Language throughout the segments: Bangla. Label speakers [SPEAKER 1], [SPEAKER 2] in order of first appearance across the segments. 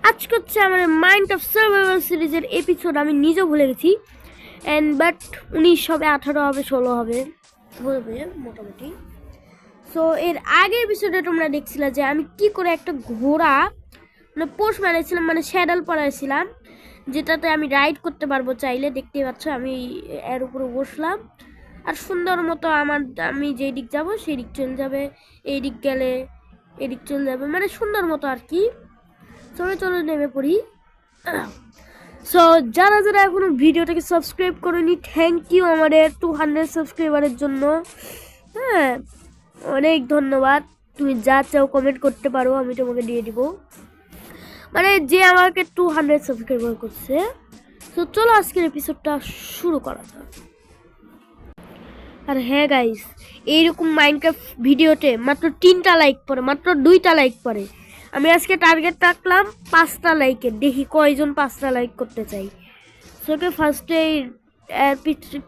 [SPEAKER 1] আজকে হচ্ছে আমার মাইনক্রাফট সার্ভাইভাল সিরিজের এপিসোড আমি নিজেও ভুলে গেছি বাট 19 হবে, 18 হবে, 16 হবে মোটামুটি। সো এর আগের এপিসোডে তোমরা দেখছিলে যে আমি কি করে একটা ঘোড়া মানে পোষ বানাইছিলাম, মানে স্যাডেল পরাইছিলাম, যেটাতে আমি রাইড করতে পারবো চাইলে। দেখতেই পাচ্ছ আমি এর উপরে বসলাম আর সুন্দর মতো আমি যেই দিক যাব সেই দিক চলে যাবে, এই দিক গেলে এদিক চলে যাবে, মানে সুন্দর মতো আর কি। চলো নেমে পড়ি। সো যারা যারা এখনো ভিডিওটাকে সাবস্ক্রাইব করেনি, থ্যাংক ইউ আমাদের 200 সাবস্ক্রাইবারের জন্য। হ্যাঁ, অনেক ধন্যবাদ। তুমি যা চাও কমেন্ট করতে পারো, আমি তোমাকে দিয়ে দিব, মানে যে আমাকে 200 সাবস্ক্রাইবার করছে। তো চলো আজকের এপিসোডটা শুরু করা যাক। আর হ্যাঁ গাইস, এইরকম মাইনক্রাফট ভিডিওতে মাত্র 3টা লাইক পড়ে, মাত্র 2টা লাইক পড়ে। আমি আজকে টার্গেট রাখলাম 5টা লাইকের, দেখি কয়জন 5টা লাইক করতে চাই। সোকে ফার্স্টে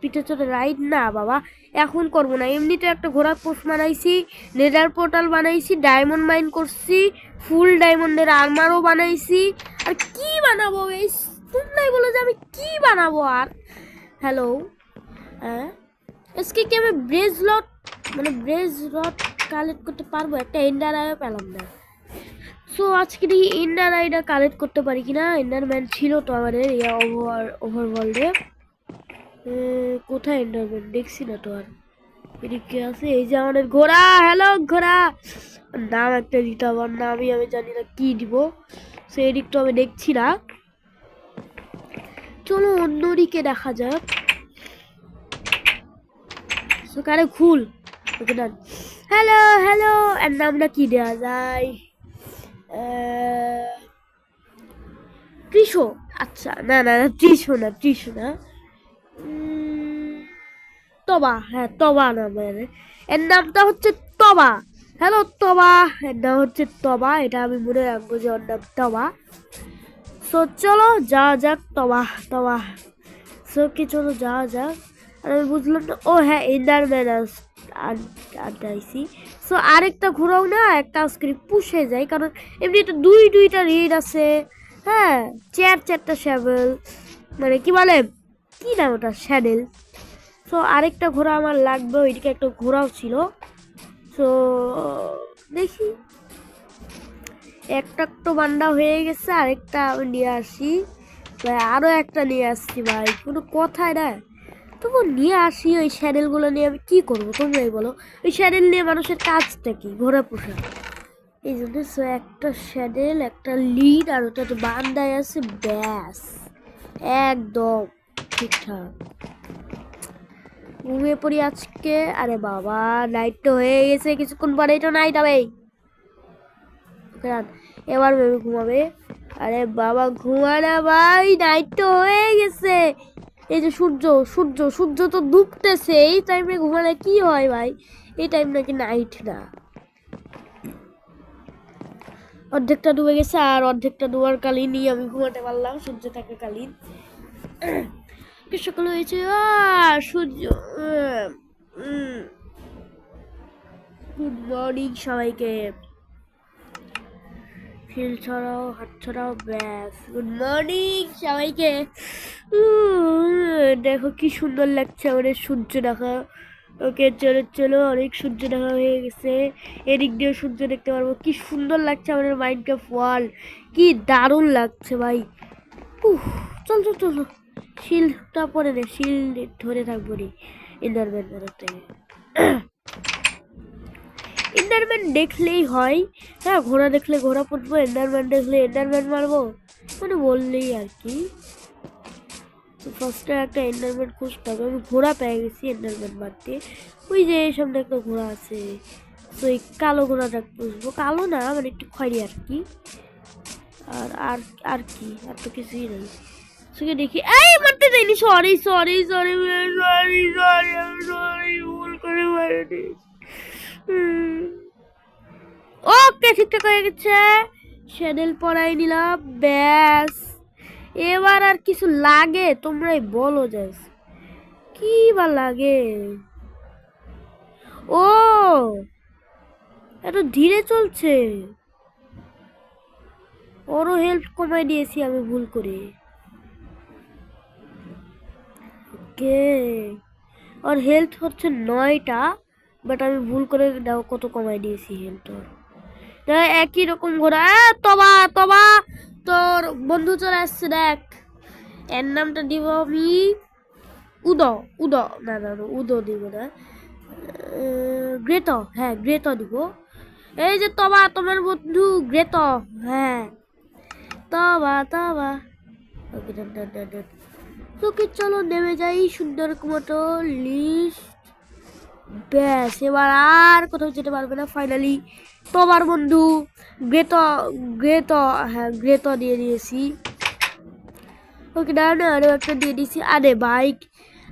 [SPEAKER 1] পিঠে চড়ে রাইড না বাবা, এখন করবো না। এমনিতে একটা ঘোড়ার পোস্ট বানাইছি, নেদার পোর্টাল বানাইছি, ডায়মন্ড মাইন করছি, ফুল ডায়মন্ডের আর্মারও বানাইছি। আর কি বানাবো গাইস, তোমরাই বলো যে আমি কি বানাবো। আর হ্যালো, হ্যাঁ আজকে কি আমি ব্রেজ রড কালেক্ট করতে পারবো? একটা এন্ডার আইও পেলাম না। সো আজকে দেখি এন্ডার আইটা কালেক্ট করতে পারি কিনা। এন্ডারম্যান ছিল তো আমাদের ওভারওয়ার্ল্ডে। কোথায় এন্ডারম্যান দেখছি না তো আর। এদিকে আছে এই যে আমাদের ঘোড়া। হ্যালো ঘোড়া, নাম একটা দিতে হবে, নামই আমি জানি না কি দিব। সো এদিক তো আমি দেখছি না, চলো অন্যদিকে দেখা যাক। সো কারে খুল, ওকে ডান। হ্যালো হ্যালো, এর নামটা কি দেওয়া যায়? ত্রিশো। আচ্ছা না না না, ত্রিশো না, তবা। হ্যাঁ তবা নাম, এর নামটা হচ্ছে তবা। হ্যালো তবা, এর নাম হচ্ছে তবা, এটা আমি মনে রাখবো যে ওর নাম তবা। সো চলো যাওয়া যাক, তবা তবা। সো কি চলো যাওয়া যাক। আর আমি বুঝলাম না, ও হ্যাঁ এন্ডারম্যান আনটাইছি। সো আরেকটা ঘোরাও না, একটা স্ক্রিপ্ট পুষে যায়, কারণ এমনি তো দুইটা রেড আছে। হ্যাঁ, চারটা শ্যাভেল, মানে কি বলে, কি নাম ওটা, স্যাডেল। সো আরেকটা ঘোড়া আমার লাগবে, ওইদিকে একটা ঘোড়াও ছিল। সো দেখি, একটা তো বান্ডা হয়ে গেছে, আরেকটা আমি নিয়ে আসি ভাই, আরও একটা নিয়ে আসছি ভাই, কোনো কথাই না। তবু নিয়ে আসি, ওই স্যাডেলগুলো নিয়ে আমি কী করবো তোমরাই বলো। ওই স্যাডেল নিয়ে মানুষের কাজটা কি, ঘোড়া পোষা। এই জন্য একটা স্যাডেল, একটা লিড, আর ওটা তো বান্দায় আছে, ব্যাস একদম ঠিকঠাক। ঘুমিয়ে পড়ি আজকে। আরে বাবা, নাইট তো হয়ে গেছে, কিছুক্ষণ পরেই তো নাইট হবে। এবার ভেবে ঘুমাবে। আরে বাবা ঘুমা না ভাই, নাইট তো হয়ে গেছে। এই যে সূর্য তো ডুবতেছে, এই টাইমে ঘুমালে কি হয় ভাই? এই টাইম নাকি নাইট না। অর্ধেকটা ডুবে গেছে, আর অর্ধেকটা ডুবার কালীনই আমি ঘুমাতে পারলাম, সূর্য থাকে কালীন। সকাল হয়েছে, সূর্য। গুড মর্নিং সবাইকে, ফিল ছড়াও, হাত ছড়াও, ব্যাস গুড মর্নিং সবাইকে। দেখো কি সুন্দর লাগছে আমাদের সূর্য দেখা। ওকে চলো অনেক সূর্য দেখা হয়ে গেছে, এদিক দিয়ে সূর্য দেখতে পারবো। কি সুন্দর লাগছে আমাদের মাইনক্রাফট ওয়ার্ল্ড, কি দারুণ লাগছে ভাই। চলো শিলটা পরে নে, শিল ধরে থাকবো নি এন্ডারম্যান মারার থেকে। এন্ডারম্যান দেখলেই হয়, হ্যাঁ ঘোড়া দেখলে ঘোড়া পড়বো, এন্ডারম্যান দেখলে এন্ডারম্যান মারবো, মানে বললেই আর কি। তো ফার্স্টে একটা এন্ডারম্যান খুঁজতে হবে। আমি ঘোড়া পেয়ে গেছি এন্ডারম্যান মারতে, ওই যে সামনে একটা ঘোড়া আছে। তো এই কালো ঘোড়াটা পুষবো, কালো না মানে একটু খয়েরি আর কি। আর আর আর কি, আর তো কিছুই নেই। সেকে দেখি, এই মারতে যাইনি, সরি ভুল করে মারিনি। ওকে ঠিকঠাক হয়ে গেছে, স্যাডেল পরাই নিলাম, ব্যাস। এবার আর কিছু লাগে তোমরাই বলো, যাস কি বা লাগে। ও এত ধীরে চলছে, ওরও হেলথ কমাই দিয়েছি আমি ভুল করে। ওকে, ওর হেলথ হচ্ছে 9টা, বাট আমি ভুল করে দেখো কত কমাই দিয়েছি হেলথ ওর। একই রকম ঘোরা। তবা তবা, তোর বন্ধু চলে আসছে দেখ। এর নামটা দিব আমি উদ। উদ না না না, উদ দিব না, গ্রেত। হ্যাঁ গ্রেত দিব। এই যে তবা, তোমার বন্ধু গ্রেত। হ্যাঁ তবা তবা। ওকে ডান ডান ডান ডান। ওকে চলো নেমে যাই সুন্দর মতো লিস্ট। ব্যাস, এবার আর কোথাও যেতে পারবে না ফাইনালি। তোমার বন্ধু গ্রেত। গ্রেত, হ্যাঁ গ্রেত দিয়ে দিয়েছি। ওকে ডান, আরো একটা দিয়ে দিয়েছি। আরে বাইক,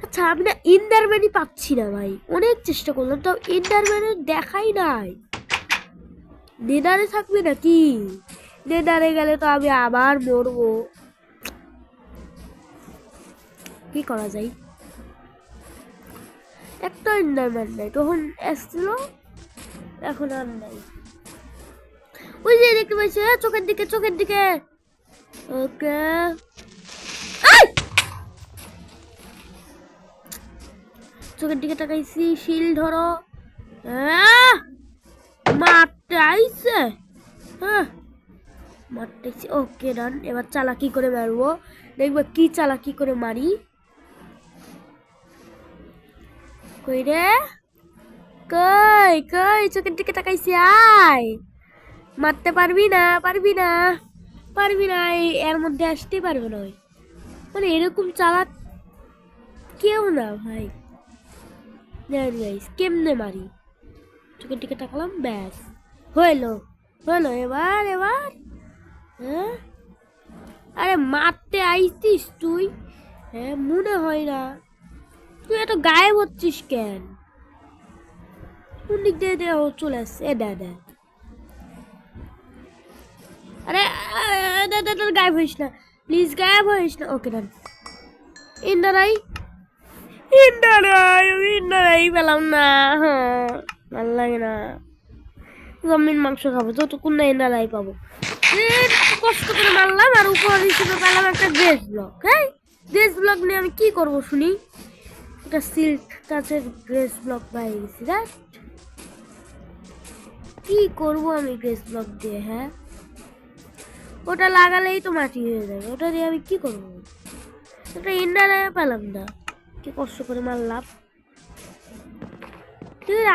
[SPEAKER 1] আচ্ছা আমি না ইন্ডারম্যানই পাচ্ছি না ভাই, অনেক চেষ্টা করলাম তাও ইন্ডারম্যানের দেখাই নাই। নেদারে থাকবে নাকি? নেদারে গেলে তো আমি আবার মরবো। কি করা যায়? একটা ইন্ডারম্যান নাই, তখন এসছিল, এখন আর নাই। ওই যে দেখতে পাচ্ছি চোখের দিকে, চোখের দিকে। ওকে চোখের দিকে তাকাইছি, শিল ধরো। মারতে আইছে, হ্যাঁ মারতে আইছে। ওকে ডান, এবার চালাকি করে মারবো, দেখবো কি চালাকি করে মারি। কই রে, কই কই, চোখের দিকে তাকাইছি, আয়। মারতে পারবি না, পারবি না, পারবি না, এর মধ্যে আসতে পারবে না। মানে এরকম চালাক কেউ না ভাই। কেমনে মারি, চোখের দিকে তাকালাম, ব্যাস হইলো হইলো। এবার এবার হ্যাঁ, আরে মারতে আইছিস তুই? হ্যাঁ মনে হয় না। তুই এত গায়েব হচ্ছিস কেন? কোন দিক দিয়ে দিয়ে ও চলে আসছে, এ দাদা। আরে দাদা গায়েব হইস না প্লিজ, গায়েব হইস না। ওকে ডান। ইন্দারাই ইন্দারাই, আমি ইন্দারাই পেলাম না। হ্যাঁ ভাল লাগে না, জমিন মাংস খাবো যতক্ষণ না ইন্দারাই পাবো। কষ্ট করে মারলাম, আর উপর হিসেবে পেলাম একটা ড্রেস ব্লক। হ্যাঁ ড্রেস ব্লক নিয়ে আমি কি করবো শুনি? একটা সিল্ক টাচের ড্রেস ব্লক পেয়ে গেছি। দেখ কি করবো আমি ড্রেস ব্লক দিয়ে? হ্যাঁ ওটা লাগালেই তো মাটি হয়ে যাবে, ওটা দিয়ে আমি কি করবো? ওটা ইন্ডারে পেলাম না, কি কষ্ট করে মারলাম।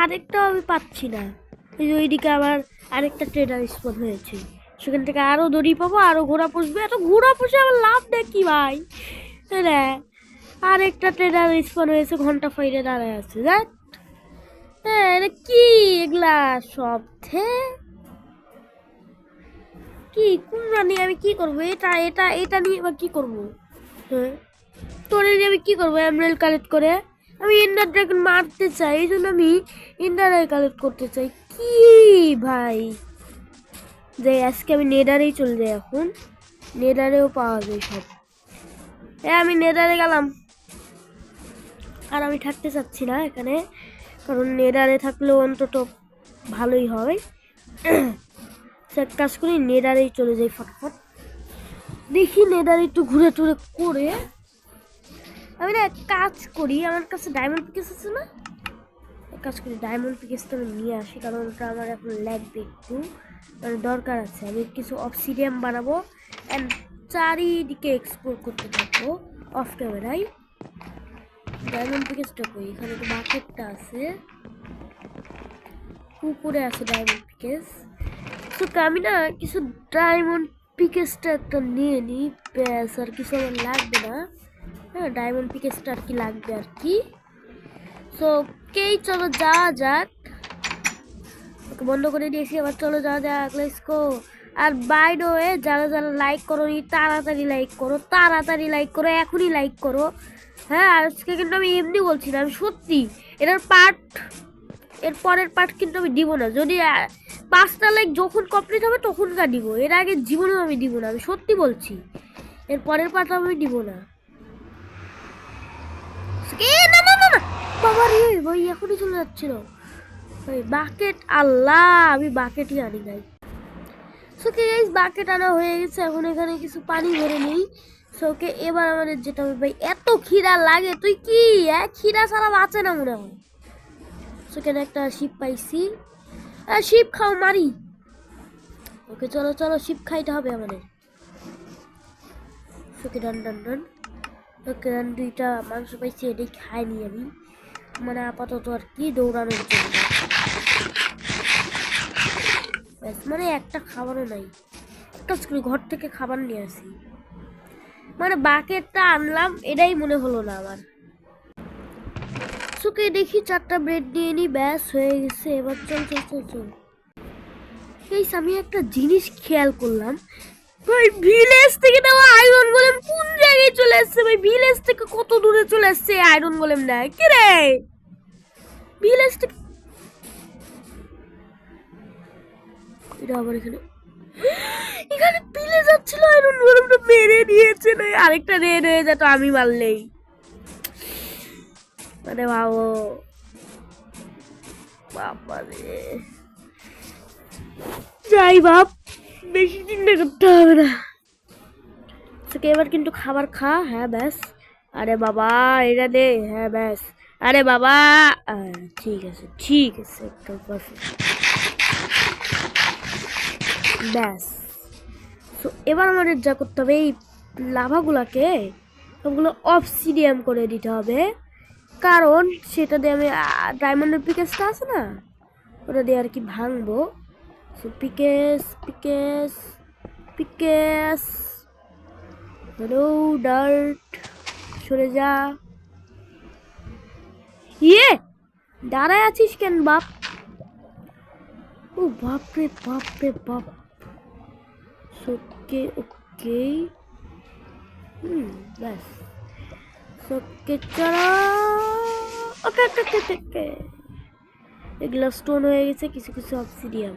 [SPEAKER 1] আরেকটাও আমি পাচ্ছি না। ওই যে ওইদিকে আবার আরেকটা ট্রেডার স্পট হয়েছে, সেখান থেকে আরো দড়ি পাবো, আরো ঘোড়া পুষবে। এত ঘোড়া পুষে আমার লাভ দেখি ভাই। হ্যাঁ আরেকটা ট্রেডার স্পট হয়েছে, ঘন্টা ফাইরে দাঁড়ায় আছে। দেখ হ্যাঁ এটা কি, এগুলা সব কি কোনটা নিয়ে আমি কি করবো? এটা এটা এটা নিয়ে এবার কি করবো? হ্যাঁ তোরে নিয়ে আমি কি করবো? এমরাল্ড কালেক্ট করে আমি এন্ডার ড্রাগন মারতে চাই, এই জন্য আমি এন্ডারে কালেক্ট করতে চাই। কি ভাই, যে আজকে আমি নেডারেই চলে যাই, এখন নেডারেও পাওয়া যায় সব। আমি নেডারে গেলাম, আর আমি থাকতে চাচ্ছি না এখানে, কারণ নেডারে থাকলেও অন্তত ভালোই হয়। এক কাজ করি, নেডারেই চলে যাই ফটফট। দেখি নেডারে একটু ঘুরে টুরে করে আমি না এক কাজ করি, আমার কাছে ডায়মন্ড পিকেস আছে না, এক কাজ করি ডায়মন্ড পিকেসটা আমি নিয়ে আসি, কারণ ওটা আমার এখন লাগবে একটু, মানে দরকার আছে। আমি কিছু অবসিডিয়াম বানাবো অ্যান্ড চারিদিকে এক্সপ্লোর করতে থাকবো অফ ক্যামেরায়। ডায়মন্ড পিকেসটা কই? এখানে তো বাকেটটা আছে, উপরে আছে ডায়মন্ড পিকেস। তো আমি না কিছু ডায়মন্ড পিকেসটা একটা নিয়ে নিই, ব্যাস আর কিছু আমার লাগবে না। হ্যাঁ ডায়মন্ড পিকেসটা আর কি লাগবে আর কি। সো কেই চলো যাওয়া যাক, ওকে বন্ধ করে দিয়েছি, এবার চলো যাওয়া যাক, লেটস গো। আর বাই দ্য ওয়ে যারা যারা লাইক করো নি তাড়াতাড়ি লাইক করো, তাড়াতাড়ি লাইক করো, এখনই লাইক করো। হ্যাঁ আজকে কিন্তু আমি এমনি বলছি না, আমি সত্যি এটার পার্ট, এর পরের পার্ট কিন্তু আমি দিব না। যদি 5টা লাইক যখন কমপ্লিট হবে তখনকার দিব, এর আগে জীবনেও আমি দিব না, আমি সত্যি বলছি। এর পরের পার্ট আমি দিব না। না না না না বাবা রে ভাই, এখনই চলে যাচ্ছিল ভাই বাকেট। আল্লাহ আমি বাকেটই আনি নাই। সো ওকে গাইস বাকেট আনা হয়ে গেছে, এখন এখানে কিছু পানি ভরে নেই। সো ওকে এবার আমাদের যেটা হবে, ভাই এত খিদা লাগে তুই কি খিদা ছাড়া বাঁচে না মনে হয়। সো এখানে একটা শিপ পাইছি, শিপ খাও মারি। ওকে চলো চলো শিপ খাইতে হবে আমাদের। ওকে ডান ডান ডান। ওকে ডান, 2টা মাংস পাইছি, এটাই খাইনি আমি, মানে আপাতত আর কি দৌড়ানোর জন্য। মানে একটা খাবারও নাই, কাজ করি ঘর থেকে খাবার নিয়ে আসি, মানে বাকেটটা আনলাম এটাই মনে হলো না আমার। সুকে দেখি 4টা ব্রেড নিয়ে নি, ব্যাস হয়ে গেছে। এবার চল চল চল চল। এই আমি একটা জিনিস খেয়াল করলাম, ভাই ভিলেজ থেকে দেওয়া আয়রন গোলেম কোন জায়গায় চলে আসছে? ভাই ভিলেজ থেকে কত দূরে চলে আসছে আয়রন গোলেম না কি রে? ভিলেজ থেকে এটা আবার এখানে এখানে পিলে যাচ্ছিল, আয়রন গোলেমটা মেরে দিয়েছে। না আরেকটা রেড হয়ে যেত আমি মারলেই, মানে ভাবো বাবা রে। যাই বাপ, বেশি চিন্তা করতে হবে না। এবার কিন্তু খাবার খা, হ্যাঁ ব্যাস। আরে বাবা এটা দে, হ্যাঁ ব্যাস। আরে বাবা ঠিক আছে ঠিক আছে, একদম পারফেক্ট, ব্যাস। তো এবার আমাদের যা করতে হবে, এই লাভাগুলাকে সবগুলো অবসিডিয়াম করে দিতে হবে, কারণ সেটা দিয়ে আমি ডায়মন্ডের পিকেসটা আছে না, ওটা দিয়ে আর কি ভাঙবো। সো পিকেস পিকেস পিকেস, হ্যালো ডার্ট সরে যা। ইয়ে দাঁড়ায় আছিস কেন বাপ? ও বাপরে বাপরে বাপ। ওকে ওকে ব্যাস। ওকে চলো, ওকে ওকে ওকে ওকে। এগুলো স্টোন হয়ে গেছে, কিছু কিছু অবসিডিয়াম।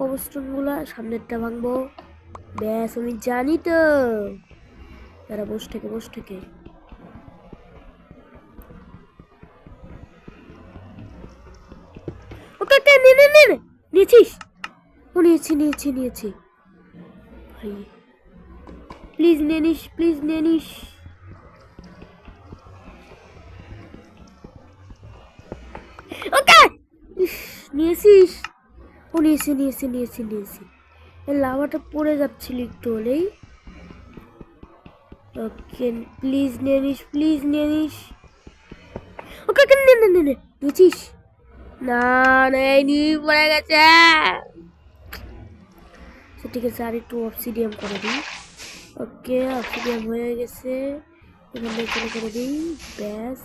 [SPEAKER 1] কবস্টোনগুলো সামনেরটা ভাঙবো, ব্যাস। আমি জানি তো, তারা বসে থেকে বসে থেকে। ওকে ওকে নে নে নে নিয়েছিস? ও নিয়েছি নিয়েছি নিয়েছি ভাই, প্লিজ নিয়ে নিস প্লিজ নিয়ে নিস। ওকে নিয়েছিস? ও নিয়েছি নিয়েছি নিয়েছি নিয়েছি। এই লাভাটা পড়ে যাচ্ছিল একটু হলেই। ওকে প্লিজ নিয়ে নিস প্লিজ নিয়ে নিস। ওকে ওকে নে নে নে নে নিয়েছিস? না নেয়নি, পড়ে গেছে। ঠিক আছে আর একটু অবসিডিয়াম করে দিই। ওকে অবসিডিয়াম হয়ে গেছে, এখানে চলে করে দিই, ব্যাস।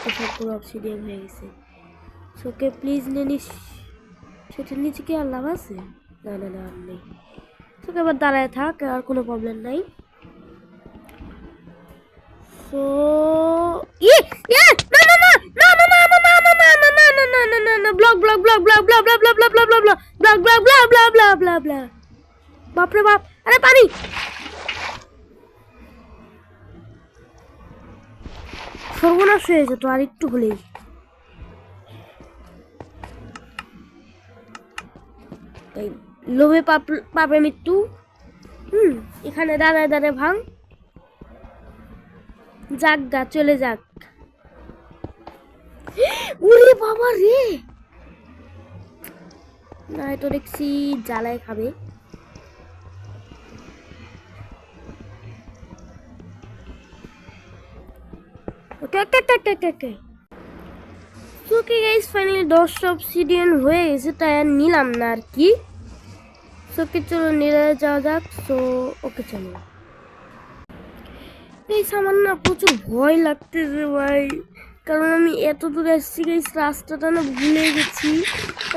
[SPEAKER 1] সবগুলো অবসিডিয়াম হয়ে গেছে। ওকে প্লিজ নিয়ে নিস। সেটার নিচে কি আর লাভ আছে? না না না আর নেই। তোকে আবার দাঁড়ায় থাক, আর কোনো প্রবলেম নাই। সো ইয়ে ইয়ে না না না না না না না না না না না না না না না না block block block block block block block block block block block block block block block block block. বাপরে বাপ, আরে পানি। সর্বনাশ হয়ে যেত আর একটু হলেই। লোভে পাবে মৃত্যু। এখানে দাঁড়ায় দাঁড়ায় ভাঙ, যাক গা চলে যাক। ওরে বাবা রে, না তো দেখছি জ্বালায় খাবে। ওকে ওকে ওকে ওকে ওকে। ওকে গাইস ফাইনালি 10টা অবসিডিয়ান হয়ে গেছে, তাই আর নিলাম না আর কি। ওকে চলো নিয়ে যাওয়া যাক। সো ওকে চলো। এই আমার না প্রচুর ভয় লাগতেছে ভাই, কারণ আমি এত দূরে এসেছি গাইস, রাস্তাটা না ভুলে গেছি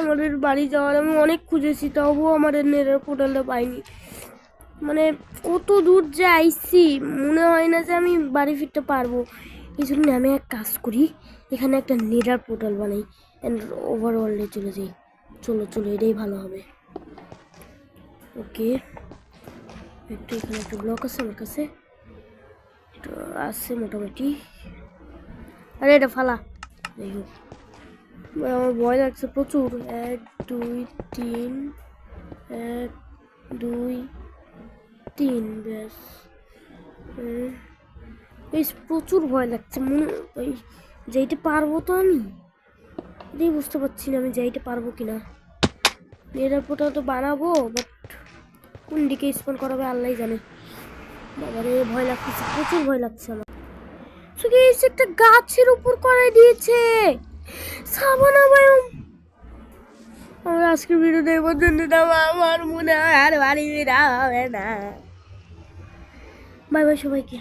[SPEAKER 1] আমাদের বাড়ি যাওয়ার। আমি অনেক খুঁজেছি, তবুও আমাদের নেড়ার পোর্টালটা পাইনি। মানে কত দূর যে আইছি, মনে হয় না যে আমি বাড়ি ফিরতে পারবো। এই জন্য আমি এক কাজ করি, এখানে একটা নেডার পোর্টাল বানাই অ্যান্ড ওভারওয়ার্ল্ডে চলে যাই। চলো চলো এটাই ভালো হবে। ওকে একটু এখানে একটা ব্লক আছে আমার কাছে, একটু আছে মোটামুটি। আরে এটা ফালা, যাই হোক আমার ভয় লাগছে প্রচুর। 1 2 3 1 2 3 ব্যাস। বেশ প্রচুর ভয় লাগছে, মনে ওই যাইতে পারবো তো আমি, এটাই বুঝতে পারছি না আমি যাইতে পারবো কিনা। এয়ারপোর্টটা তো বানাবো, বাট কোন দিকে স্পন করাবে আল্লাহ জানে। বাবারে ভয় লাগতেছে, প্রচুর ভয় লাগছে আমার। একটা গাছের উপর করে দিয়েছে সাবানা বায়ুম। আমার আজকের ভিডিওটা এই পর্যন্ত, আমার মনে হয় আর বাড়ি বেরা হবে না। বাই বাই সবাইকে।